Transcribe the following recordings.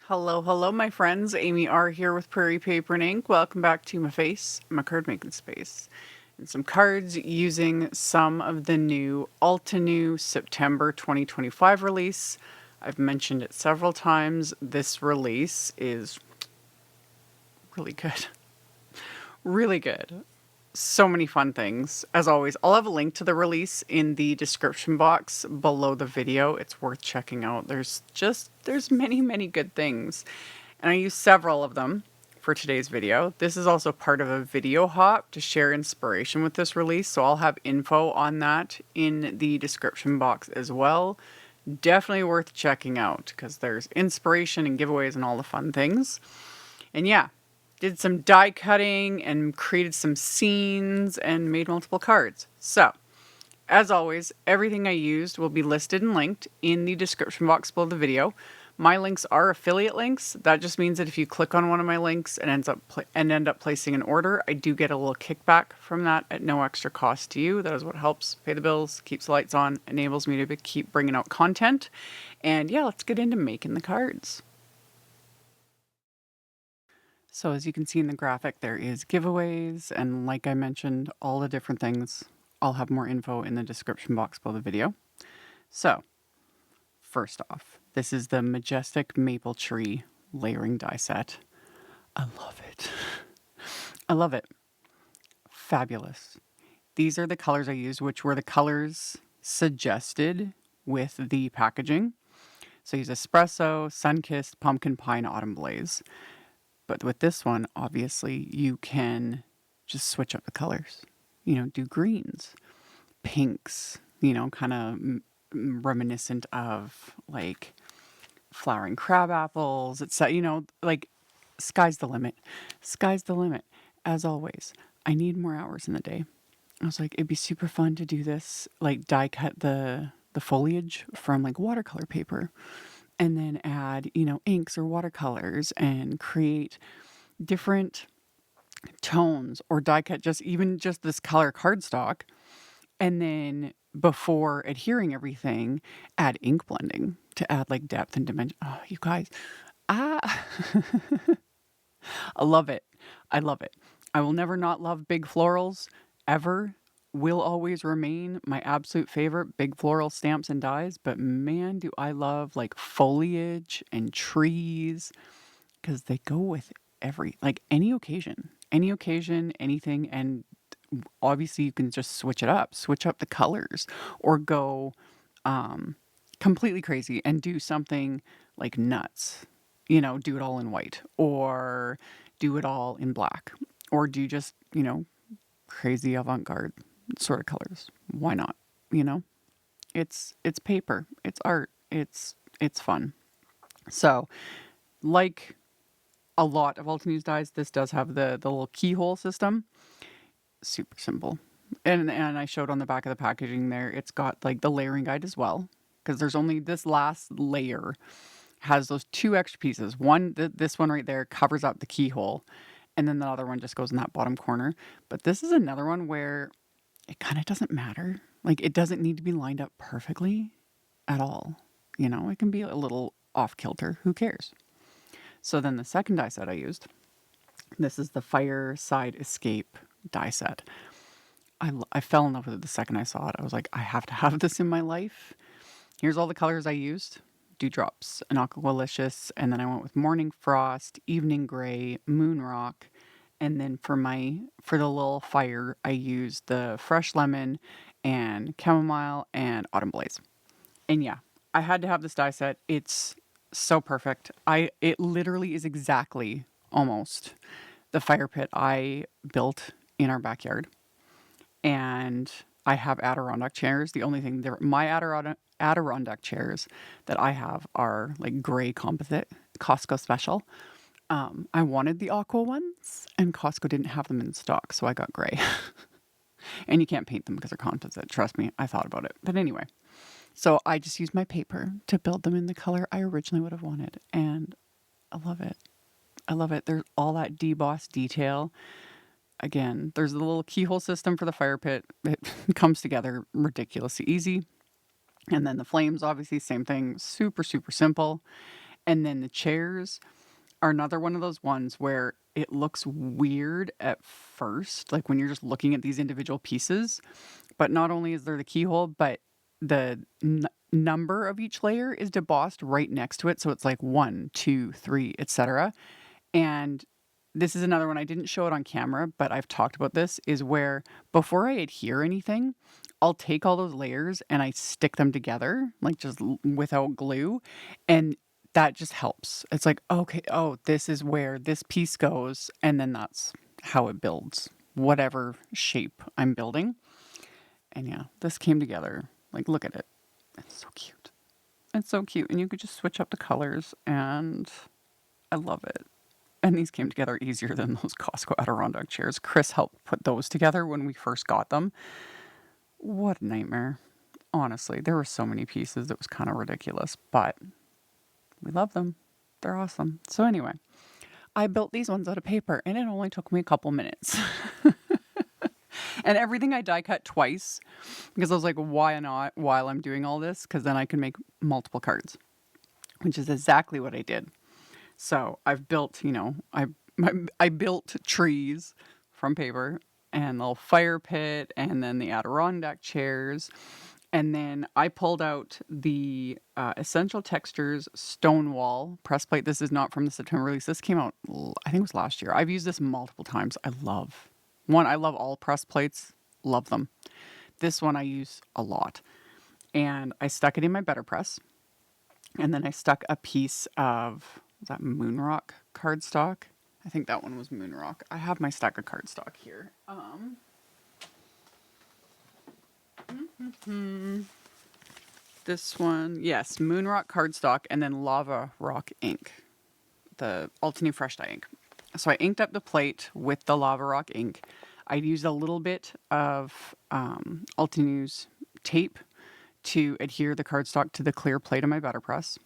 Hello, hello, my friends. AmyR here with Prairie Paper and Ink. Welcome back to my card making space. And some cards using some of the new Altenew September 2025 release. I've mentioned it several times. This release is really good. Really good. So many fun things. As always, I'll have a link to the release in the description box below the video. It's worth checking out. There's many good things. And I use several of them for today's video. This is also part of a video hop to share inspiration with this release. So I'll have info on that in the description box as well. Definitely worth checking out because there's inspiration and giveaways and all the fun things. And yeah, did some die cutting and created some scenes and made multiple cards. So, as always, everything I used will be listed and linked in the description box below the video. My links are affiliate links. That just means that if you click on one of my links and end up placing an order, I do get a little kickback from that at no extra cost to you. That is what helps pay the bills, keeps the lights on, enables me to keep bringing out content. And yeah, let's get into making the cards. So as you can see in the graphic, there is giveaways, and like I mentioned, all the different things. I'll have more info in the description box below the video. So, first off, this is the Majestic Maple Tree Layering Die Set. I love it. I love it. Fabulous. These are the colors I used, which were the colors suggested with the packaging. So I use Espresso, Sunkissed, Pumpkin Pie, and Autumn Blaze. But with this one, obviously, you can just switch up the colors. You know, do greens, pinks, kind of reminiscent of like flowering crab apples. It's, like sky's the limit. Sky's the limit. As always, I need more hours in the day. I was like, it'd be super fun to do this, like die cut the foliage from like watercolor paper. And then add, inks or watercolors and create different tones or die cut just this color cardstock. And then before adhering everything, add ink blending to add like depth and dimension. Oh, you guys, I love it. I love it. I will never not love big florals ever. Will always remain my absolute favorite, big floral stamps and dies. But man, do I love like foliage and trees because they go with any occasion, anything. And obviously you can just switch up the colors or go completely crazy and do something like nuts, do it all in white or do it all in black or do just, crazy avant-garde sort of colors. Why not? It's paper, it's art, it's fun. So, like a lot of Altenew's dies, this does have the little keyhole system. Super simple. And I showed on the back of the packaging there, it's got like the layering guide as well. Because there's only this last layer has those two extra pieces. One, this one right there covers up the keyhole. And then the other one just goes in that bottom corner. But this is another one where it kind of doesn't matter. Like, it doesn't need to be lined up perfectly at all. It can be a little off kilter. Who cares? So then the second die set I used, this is the Fireside Escape Die Set. I fell in love with it the second I saw it. I was like, I have to have this in my life. Here's all the colors I used. Dewdrops, an Aqualicious, and then I went with Morning Frost, Evening Gray, Moon Rock, and then for the little fire, I used the Fresh Lemon and Chamomile and Autumn Blaze. And yeah, I had to have this die set. It's so perfect. It literally is exactly almost the fire pit I built in our backyard. And I have Adirondack chairs. The only thing my Adirondack chairs that I have are like gray composite, Costco special. I wanted the aqua ones, and Costco didn't have them in stock, so I got gray. And you can't paint them because they're composite. Trust me, I thought about it. But anyway, so I just used my paper to build them in the color I originally would have wanted, and I love it. I love it. There's all that deboss detail. Again, there's the little keyhole system for the fire pit. It comes together ridiculously easy. And then the flames, obviously, same thing. Super, super simple. And then the chairs are another one of those ones where it looks weird at first, like when you're just looking at these individual pieces. But not only is there the keyhole, but the number of each layer is debossed right next to it. So it's like 1, 2, 3, etc. And this is another one, I didn't show it on camera, but I've talked about this, is where before I adhere anything, I'll take all those layers and I stick them together, like just without glue. And that just helps. It's like, okay, oh, this is where this piece goes. And then that's how it builds, whatever shape I'm building. And yeah, this came together. Like, look at it. It's so cute. It's so cute. And you could just switch up the colors, and I love it. And these came together easier than those Costco Adirondack chairs. Chris helped put those together when we first got them. What a nightmare. Honestly, there were so many pieces that was kind of ridiculous, but we love them. They're awesome. So anyway, I built these ones out of paper, and it only took me a couple minutes. And everything I die cut twice, because I was like, why not while I'm doing all this? Because then I can make multiple cards, which is exactly what I did. So I've built, I built trees from paper, and the little fire pit, and then the Adirondack chairs. And then I pulled out the Essential Textures Stonewall press plate. This is not from the September release. This came out, I think it was last year. I've used this multiple times. I love all press plates. Love them. This one I use a lot. And I stuck it in my Better Press. And then I stuck a piece of, was that Moonrock cardstock? I think that one was Moonrock. I have my stack of cardstock here. This one, yes, Moonrock cardstock, and then Lava Rock ink, the Altenew Fresh Dye ink. So I inked up the plate with the Lava Rock ink. I used a little bit of Altenew's tape to adhere the cardstock to the clear plate of my Better Press.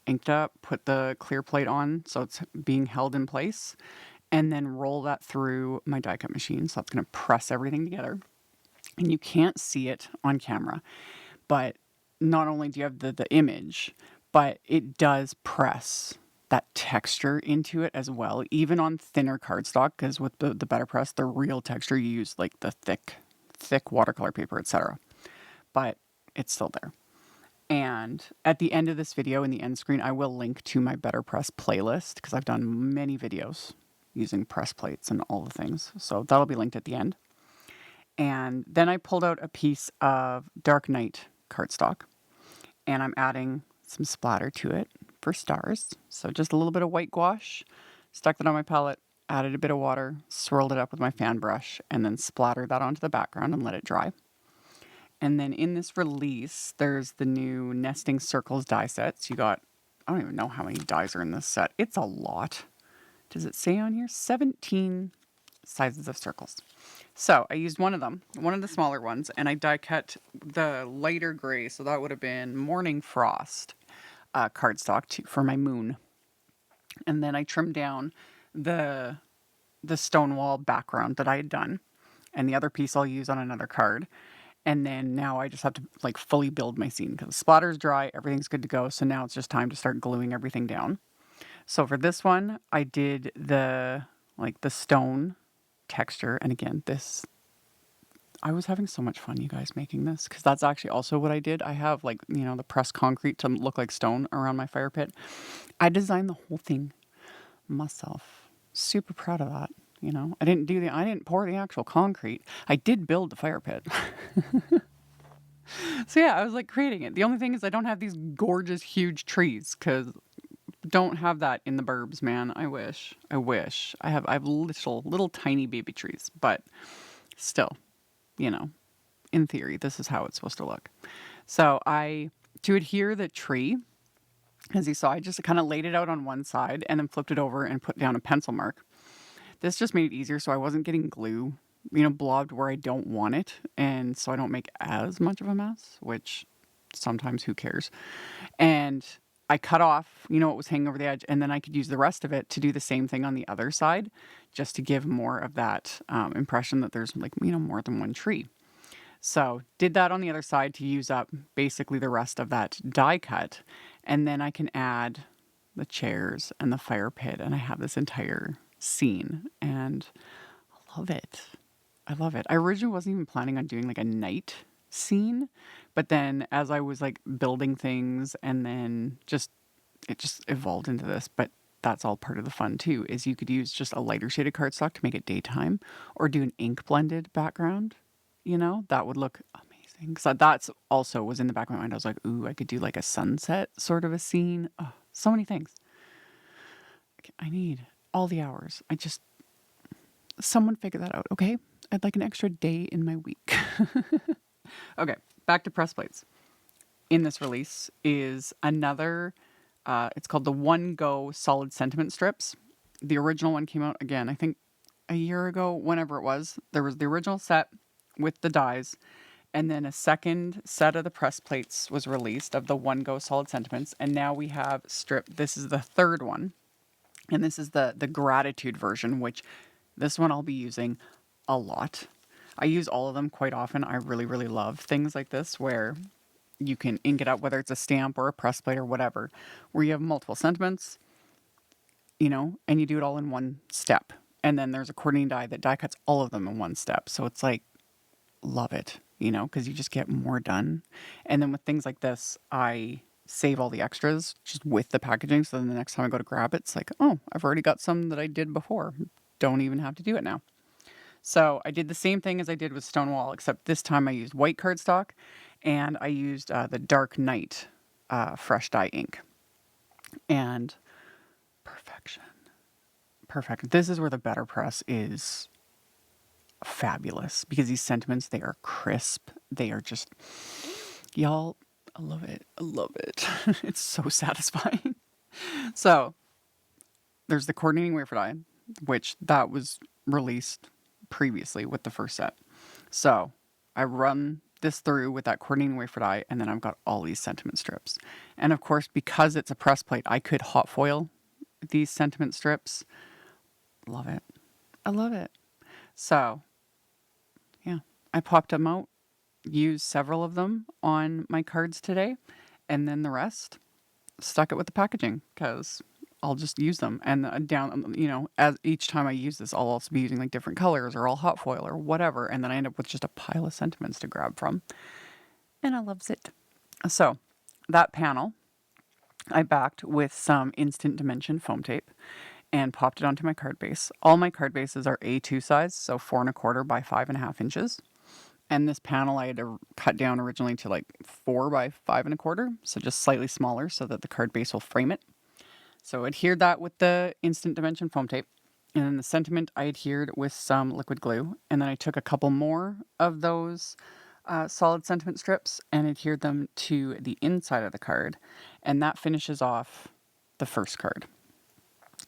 Inked up, put the clear plate on so it's being held in place, and then roll that through my die cut machine. So that's going to press everything together. And you can't see it on camera, but not only do you have the image, but it does press that texture into it as well, even on thinner cardstock, because with the Better Press, the real texture, you use like the thick watercolor paper, etc. But it's still there. And at the end of this video, in the end screen, I will link to my Better Press playlist, because I've done many videos using press plates and all the things. So that'll be linked at the end. And then I pulled out a piece of Dark Knight cardstock, and I'm adding some splatter to it for stars. So just a little bit of white gouache, stuck that on my palette, added a bit of water, swirled it up with my fan brush, and then splattered that onto the background and let it dry. And then in this release, there's the new Nesting Circles die sets. You got, I don't even know how many dies are in this set. It's a lot. Does it say on here? 17 sizes of circles. So I used one of them, one of the smaller ones, and I die cut the lighter gray. So that would have been Morning Frost cardstock for my moon. And then I trimmed down the Stonewall background that I had done. And the other piece I'll use on another card. And then now I just have to like fully build my scene because the splatter's dry, everything's good to go. So now it's just time to start gluing everything down. So for this one, I did the stone texture. And again, I was having so much fun, you guys, making this, because that's actually also what I did. I have the pressed concrete to look like stone around my fire pit. I designed the whole thing myself. Super proud of that. I didn't pour the actual concrete. I did build the fire pit. So yeah, I was like creating it. The only thing is I don't have these gorgeous, huge trees, because don't have that in the burbs, man. I wish. I have little tiny baby trees, but still, in theory, this is how it's supposed to look. So to adhere the tree, as you saw, I just kind of laid it out on one side and then flipped it over and put down a pencil mark. This just made it easier so I wasn't getting glue, blobbed where I don't want it. And so I don't make as much of a mess, which sometimes who cares. And I cut off, what was hanging over the edge, and then I could use the rest of it to do the same thing on the other side, just to give more of that impression that there's more than one tree. So did that on the other side to use up basically the rest of that die cut. And then I can add the chairs, and the fire pit, and I have this entire scene, and I love it. I love it. I originally wasn't even planning on doing like a night scene, but then as I was like building things, and then it just evolved into this. But that's all part of the fun too, is you could use just a lighter shaded cardstock to make it daytime, or do an ink blended background. That would look amazing. Because that's also was in the back of my mind. I was like, ooh, I could do like a sunset sort of a scene. Oh, so many things. I need all the hours. Someone figure that out, okay? I'd like an extra day in my week. Okay, back to press plates. In this release is another, it's called the One Go Solid Sentiment Strips. The original one came out, again, I think a year ago, whenever it was. There was the original set with the dies, and then a second set of the press plates was released of the One Go Solid Sentiments, and now we have this is the third one, and this is the gratitude version, which this one I'll be using a lot. I use all of them quite often. I really, really love things like this where you can ink it up, whether it's a stamp or a press plate or whatever, where you have multiple sentiments, and you do it all in one step. And then there's a coordinating die that die cuts all of them in one step. So it's like, love it, because you just get more done. And then with things like this, I save all the extras just with the packaging. So then the next time I go to grab it, it's like, oh, I've already got some that I did before. Don't even have to do it now. So I did the same thing as I did with Stonewall, except this time I used white cardstock, and I used the Dark Knight fresh dye ink. And perfection. Perfect. This is where the better press is fabulous, because these sentiments, they are crisp. They are just, y'all, I love it. I love it. It's so satisfying. So there's the coordinating wafer die, which that was released previously with the first set. So I run this through with that coordinating wafer die, and then I've got all these sentiment strips. And of course, because it's a press plate, I could hot foil these sentiment strips. Love it. I love it. So yeah, I popped them out, used several of them on my cards today, and then the rest stuck it with the packaging, because I'll just use them. And as each time I use this, I'll also be using like different colors, or I'll hot foil or whatever. And then I end up with just a pile of sentiments to grab from. And I loves it. So that panel I backed with some Instant Dimension foam tape and popped it onto my card base. All my card bases are A2 size, so 4¼ by 5½ inches. And this panel I had to cut down originally to like 4 by 5¼ so just slightly smaller so that the card base will frame it. So I adhered that with the Instant Dimension foam tape. And then the sentiment I adhered with some liquid glue. And then I took a couple more of those solid sentiment strips and adhered them to the inside of the card. And that finishes off the first card.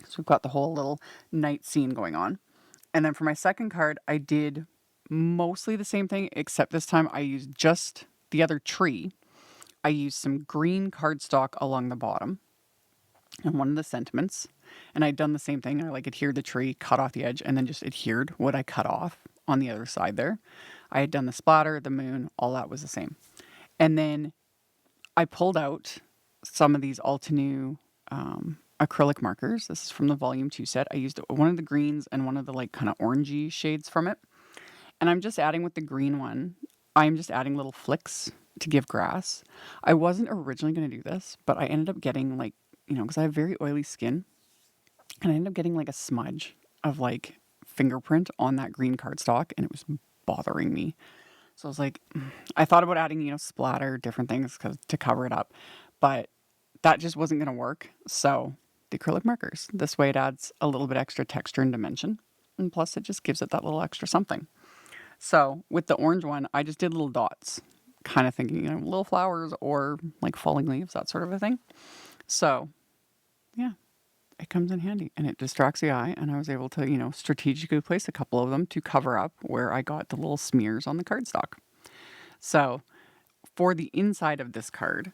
So we've got the whole little night scene going on. And then for my second card, I did mostly the same thing, except this time I used just the other tree. I used some green cardstock along the bottom and one of the sentiments. And I'd done the same thing. I adhered the tree, cut off the edge, and then just adhered what I cut off on the other side there. I had done the splatter, the moon, all that was the same. And then I pulled out some of these Altenew acrylic markers. This is from the Volume 2 set. I used one of the greens and one of the kind of orangey shades from it. And I'm just adding with the green one, I'm just adding little flicks to give grass. I wasn't originally going to do this, but I ended up getting because I have very oily skin, and I ended up getting a smudge of fingerprint on that green cardstock, and it was bothering me. So I was I thought about adding, splatter, different things to cover it up, but that just wasn't going to work. So the acrylic markers, this way it adds a little bit extra texture and dimension, and plus it just gives it that little extra something. So with the orange one, I just did little dots, kind of thinking, little flowers or falling leaves, that sort of a thing. So yeah, it comes in handy and it distracts the eye. And I was able to, strategically place a couple of them to cover up where I got the little smears on the cardstock. So for the inside of this card,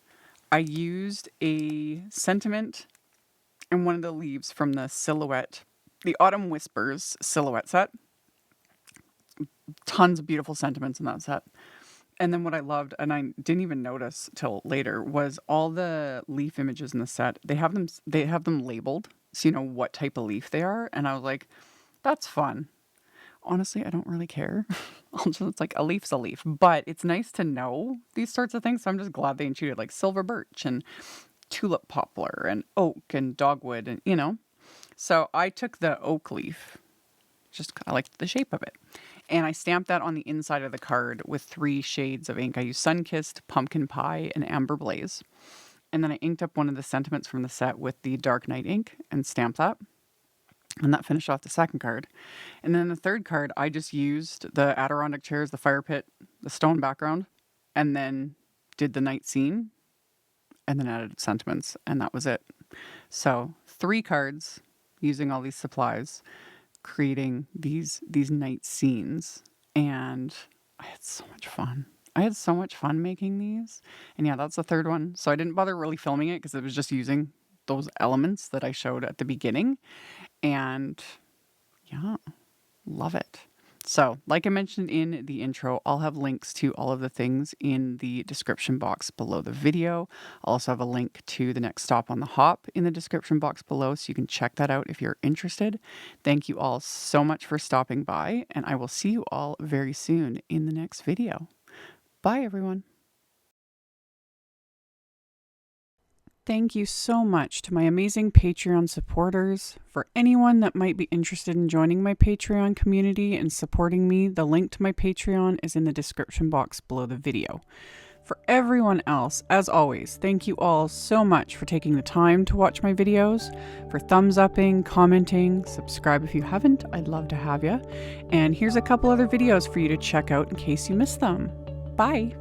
I used a sentiment and one of the leaves from the silhouette, the Autumn Whispers silhouette set. Tons of beautiful sentiments in that set. And then what I loved, and I didn't even notice till later, was all the leaf images in the set. They have them labeled, so you know what type of leaf they are. And I was like, that's fun. Honestly, I don't really care. It's like a leaf's a leaf, but it's nice to know these sorts of things. So I'm just glad they included like silver birch and tulip poplar and oak and dogwood, and you know. So I took the oak leaf, just I liked the shape of it, and I stamped that on the inside of the card with 3 shades of ink. I used Sunkissed, Pumpkin Pie, and Amber Blaze. And then I inked up one of the sentiments from the set with the Dark Night ink and stamped that. And that finished off the second card. And then the third card, I just used the Adirondack chairs, the fire pit, the stone background, and then did the night scene, and then added sentiments, and that was it. So 3 cards using all these supplies, creating these night scenes, and I had so much fun. I had so much fun making these. And yeah, that's the third one. So I didn't bother really filming it because it was just using those elements that I showed at the beginning. And yeah, love it. So, like I mentioned in the intro, I'll have links to all of the things in the description box below the video. I'll also have a link to the next stop on the hop in the description box below, so you can check that out if you're interested. Thank you all so much for stopping by, and I will see you all very soon in the next video. Bye, everyone. Thank you so much to my amazing Patreon supporters. For anyone that might be interested in joining my Patreon community and supporting me, the link to my Patreon is in the description box below the video. For everyone else, as always, thank you all so much for taking the time to watch my videos, for thumbs upping, commenting, subscribe if you haven't, I'd love to have you. And here's a couple other videos for you to check out in case you missed them. Bye!